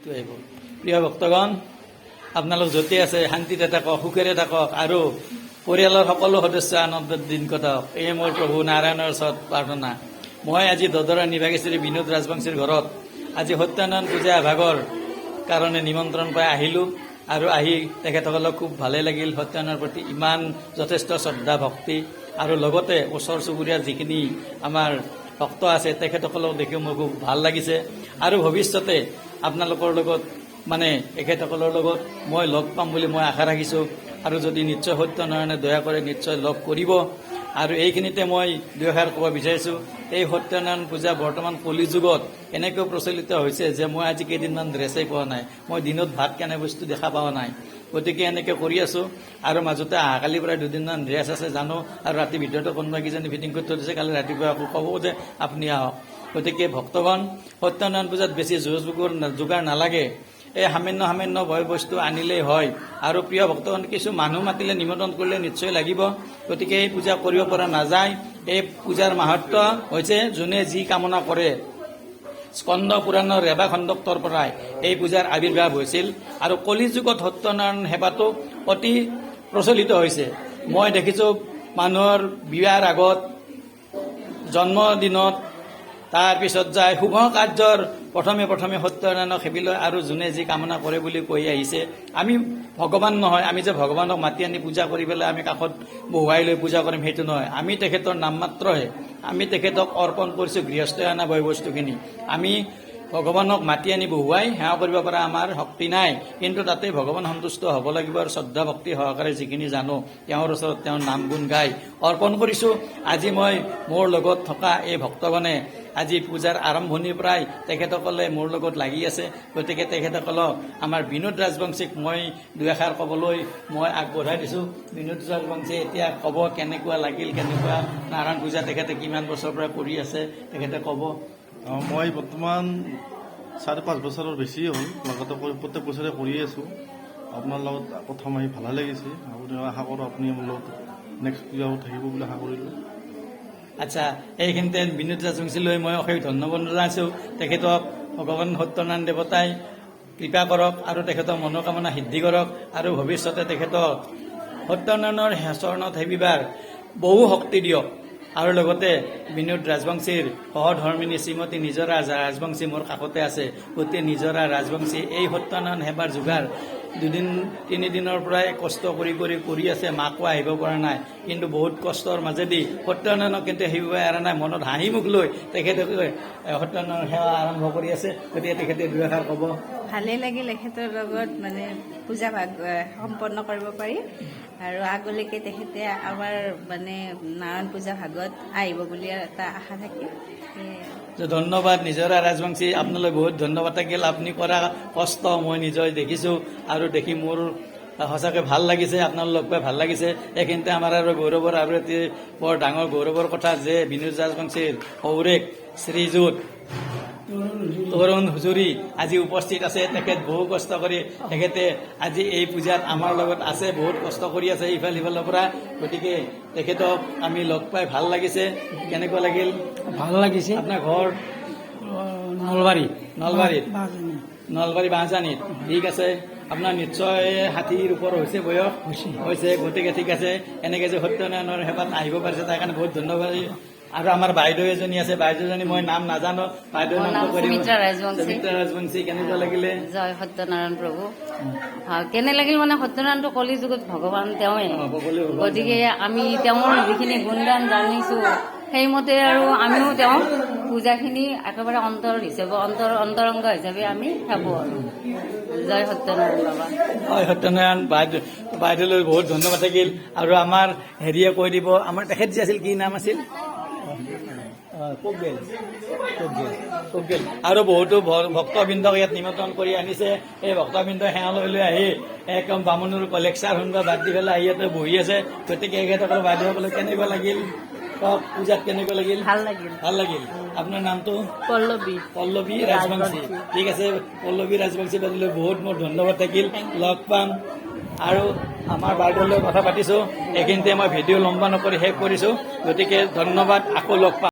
প্ৰিয় ভক্তগণ, আপোনালোক য'তে আছে শান্তিতে থাকক, সুখেৰে থাকক আৰু পৰিয়ালৰ সকলো সদস্য আনন্দত দিন কটাওক। এই মোৰ প্ৰভু নাৰায়ণৰ ওচৰত প্ৰাৰ্থনা। মই আজি দদৰা নিভাগেশ্বৰী বিনোদ ৰাজবংশীৰ ঘৰত আজি সত্যনাৰায়ণ পূজা এভাগৰ কাৰণে নিমন্ত্ৰণ পাই আহিলোঁ আৰু আহি তেখেতসকলক খুব ভালে লাগিল। সত্যনাৰায়ণৰ প্ৰতি ইমান যথেষ্ট শ্ৰদ্ধা ভক্তি আৰু লগতে ওচৰ চুবুৰীয়াৰ যিখিনি আমাৰ ভক্ত আছে তেখেতসকলক দেখি মোৰ খুব ভাল লাগিছে আৰু ভৱিষ্যতে আপোনালোকৰ লগত এখেতসকলৰ লগত মই লগ পাম বুলি মই আশা ৰাখিছোঁ আৰু যদি নিশ্চয় সত্যনাৰায়ণে দয়া কৰে নিশ্চয় লগ কৰিব। আৰু এইখিনিতে মই দুআষাৰ ক'ব বিচাৰিছোঁ, এই সত্যনাৰায়ণ পূজা বৰ্তমান কলি যুগত এনেকৈ প্ৰচলিত হৈছে যে মই আজি কেইদিনমান ড্ৰেছেই পোৱা নাই, মই দিনত ভাত কেনে বস্তু দেখা পোৱা নাই। গতিকে এনেকৈ কৰি আছোঁ আৰু মাজতে অহাকালিৰ পৰা দুদিনমান ড্ৰেছ আছে জানো, আৰু ৰাতিৰ ভিতৰতে কোনোবা কিজনী ফিটিং কৰি থৈ দিছে, কালি ৰাতিপুৱা আকৌ ক'ব যে আপুনি আহক। গতিকে ভক্তগণ, সত্যনাৰায়ণ পূজাত বেছি যোগাৰ নালাগে, এই সামান্য বয় বস্তু আনিলেই হয়। আৰু প্ৰিয় ভক্তগণ, কিছু মানুহ মাতিলে নিমন্ত্ৰণ কৰিলে নিশ্চয় লাগিব। গতিকে এই পূজা কৰিব পৰা নাযায়। এই পূজাৰ মাহাত্ম্য হৈছে যোনে যি কামনা কৰে। স্কন্দ পুৰাণৰ ৰেবা খণ্ডকৰ পৰাই এই পূজাৰ আৱিৰ্ভাৱ হৈছিল আৰু কলি যুগত সত্যনাৰায়ণ সেৱাটো অতি প্ৰচলিত হৈছে। মই দেখিছোঁ মানুহৰ বিয়াৰ আগত, জন্মদিনত, তাৰপিছত যায় শুভ কাৰ্যৰ প্ৰথমে সত্যনাৰায়ণক সেবি লয় আৰু যোনে যি কামনা কৰে বুলি কৈ আহিছে। আমি ভগৱান নহয়, আমি যে ভগৱানক মাতি আনি পূজা কৰি পেলাই আমি কাষত বহুৱাই লৈ পূজা কৰিম সেইটো নহয়। আমি তেখেতৰ নাম মাত্ৰহে, আমি তেখেতক অৰ্পণ কৰিছোঁ গৃহস্থই অনা বয় বস্তুখিনি। আমি ভগৱানক মাতি আনি বহুৱাই সেৱা কৰিব পৰা আমাৰ শক্তি নাই, কিন্তু তাতে ভগৱান সন্তুষ্ট হ'ব লাগিব আৰু শ্ৰদ্ধা ভক্তি সহকাৰে যিখিনি জানো তেওঁৰ ওচৰত তেওঁৰ নাম গুণ গাই অৰ্পণ কৰিছোঁ। আজি মই মোৰ লগত থকা এই ভক্তগণে আজি পূজাৰ আৰম্ভণিৰ পৰাই তেখেতসকলে মোৰ লগত লাগি আছে। গতিকে তেখেতসকলক আমাৰ বিনোদ ৰাজবংশীক মই দুআষাৰ ক'বলৈ মই আগবঢ়াই দিছোঁ। বিনোদ ৰাজবংশী এতিয়া ক'ব কেনেকুৱা লাগিল, কেনেকুৱা নাৰায়ণ পূজা তেখেতে কিমান বছৰৰ পৰা কৰি আছে তেখেতে ক'ব। মই বৰ্তমান 4-5 বছৰৰ বেছি হ'ল, লগতে প্ৰত্যেক বছৰে কৰি আছোঁ। আপোনাৰ লগত প্ৰথম আহি ভালে লাগিছে, আপুনি আশা কৰোঁ আপুনি মোৰ লগত নেক্সট পূজাও থাকিব বুলি আশা কৰিলোঁ। আচ্ছা, এইখিনিতে বিনোদ ৰাজবংশীলৈ মই অশেষ ধন্যবাদ জনাইছোঁ। তেখেতক ভগৱান সত্যনাৰায়ণ দেৱতাই কৃপা কৰক আৰু তেখেতৰ মনোকামনা সিদ্ধি কৰক আৰু ভৱিষ্যতে তেখেতক সত্যনাৰায়ণৰ চৰণত সেবিবাৰ বহু শক্তি দিয়ক। আৰু লগতে বিনোদ ৰাজবংশীৰ সহধৰ্মিনী শ্ৰীমতী নিজৰা ৰাজবংশী মোৰ কাষতে আছে। গতিকে নিজৰা ৰাজবংশী এই সত্যনাৰায়ণ সেৱাৰ যোগাৰ 2-3 দিনৰ পৰাই কষ্ট কৰি আছে। মাকো আহিব পৰা নাই, কিন্তু বহুত কষ্টৰ মাজেদি সত্যনাৰায়ণক কিন্তু সেবিব এৰা নাই। মনত হাঁহি মুখ লৈ তেখেতে সত্যনাৰায়ণ সেৱা আৰম্ভ কৰি আছে। গতিকে তেখেতে দুআষাৰ ক'ব। ভালেই লাগিল এখেতৰ লগত পূজা ভাগ সম্পন্ন কৰিব পাৰি আৰু আগলৈকে তেখেতে আমাৰ নাৰায়ণ পূজা ভাগত আহিব বুলি এটা আশা থাকিল। ধন্যবাদ নিজৰা ৰাজবংশী, আপোনালৈ বহুত ধন্যবাদ থাকিল। আপুনি কৰা কষ্ট মই নিজে দেখিছোঁ আৰু দেখি মোৰ সঁচাকৈ ভাল লাগিছে, আপোনালোক লগ পাই ভাল লাগিছে। এইখিনিতে আমাৰ আৰু গৌৰৱৰ আৰু এটি বৰ ডাঙৰ গৌৰৱৰ কথা যে বিনোদ ৰাজবংশীৰ শৌৰেক শ্ৰীযুত তৰুণ হুজুৰি আজি উপস্থিত আছে। তেখেত বহু কষ্ট কৰি তেখেতে আজি এই পূজাত আমাৰ লগত আছে, বহুত কষ্ট কৰি আছে ইফাল সিফালৰ পৰা। গতিকে তেখেতক আমি লগ পাই ভাল লাগিছে। কেনেকুৱা লাগিল? ভাল লাগিছে। আপোনাৰ ঘৰ নলবাৰী বাঁহজানিত। ঠিক আছে, আপোনাৰ নিশ্চয় 60ৰ ওপৰ হৈছে বয়স হৈছে। গতিকে ঠিক আছে, এনেকৈ যে সত্যনাৰায়ণৰ সেৱাত আহিব পাৰিছে তাৰ কাৰণে বহুত ধন্যবাদ। আৰু আমাৰ বাইদেউ এজনী আছে, বাইদেউজনী মই নাম নাজানো, বাইদেউৰ নামটো সুমিত্ৰা ৰাজবংশী। কেনেকুৱা লাগিলে? জয় সত্যনাৰায়ণ প্ৰভু। কেনে লাগিল সত্যনাৰায়ণটো কলি যুগত ভগৱান তেওঁৱে, গতিকে আমি তেওঁৰ যিখিনি গুণগান জানিছোঁ সেইমতে আৰু আমিও তেওঁ পূজাখিনি একেবাৰে অন্তৰংগ হিচাপে আমি ভাবোঁ আৰু। জয় সত্যনাৰায়ণ বাবা। হয়, সত্যনাৰায়ণ বাইদেউলৈ বহুত ধন্যবাদ থাকিল। আৰু আমাৰ হেৰিয়ে কৈ দিব, আমাৰ তেখেত যে আছিল কি নাম আছিল? কোকগেল। আৰু বহুতো ভক্তবৃন্দক ইয়াত নিমন্ত্ৰণ কৰি আনিছে। এই ভক্তবৃন্দ সেৱা লৈ আহি একদম বামুণৰ লেকচাৰ শুনিব বাদ দি পেলাই ইয়াতে বহি আছে। গতিকে এখেতসকল বাইদেউসকলক কেনেকুৱা লাগিল? পূজাত কেনেকুৱা লাগিল? ভাল লাগিল। আপোনাৰ নামটো? পল্লৱী ৰাজবংশী। ঠিক আছে, পল্লৱী ৰাজবংশী বাইদেউলৈ বহুত মোৰ ধন্যবাদ থাকিল। লগ পাম আৰু আমাৰ বাইদেউলৈ কথা পাতিছোঁ। এইখিনিতে মই ভিডিঅ' লম্বা নকৰি শেষ কৰিছোঁ। গতিকে ধন্যবাদ, আকৌ লগ পাম।